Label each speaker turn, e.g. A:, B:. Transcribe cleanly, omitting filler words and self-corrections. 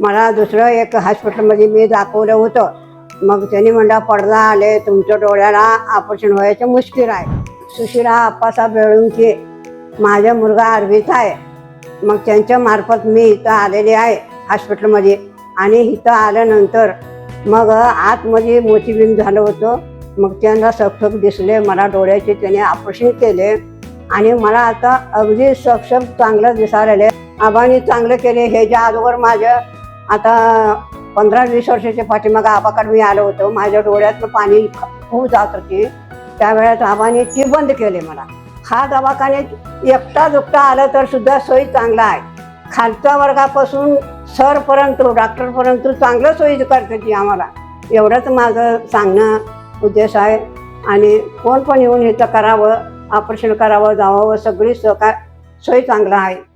A: मला दुसरं एक हॉस्पिटलमध्ये मी दाखवलं होतं. मग त्यांनी म्हणला पडदा आले, तुमच्या डोळ्याला ऑपरेशन व्हायचं मुश्किल आहे. सुशिला आप्पासाहेब बेळुंके माझा मुलगा आर्वीचा आहे. मग त्यांच्या मार्फत मी इथं आलेले आहे हॉस्पिटलमध्ये. आणि इथं आल्यानंतर मग आतमध्ये मोतीबिंद झालं होतं. मग त्यांना सक्षम दिसले, मला डोळ्याचे त्याने ऑपरेशन केले आणि मला आता अगदी सक्षम चांगलं दिसायला. आबांनी चांगलं केले. ह्याच्या अगोदर माझं आता 15-20 वर्षाच्या पाठीमागं आबाकडे मी आलो होतो. माझ्या डोळ्यातलं पाणी खूप जात होती. त्यावेळेस आबांनी ती बंद केले मला. हा दवाखान्यात एकटा दुखटा आलं तर सुद्धा सोयी चांगला आहे. खालच्या वर्गापासून सरपर्यंत डॉक्टरपर्यंत चांगलं सोयी करते ती आम्हाला. एवढंच माझं सांगणं उद्देश आहे. आणि कोण पण येऊन इथं करावं, ऑपरेशन करावं, जावावं, सगळी सोय चांगलं आहे.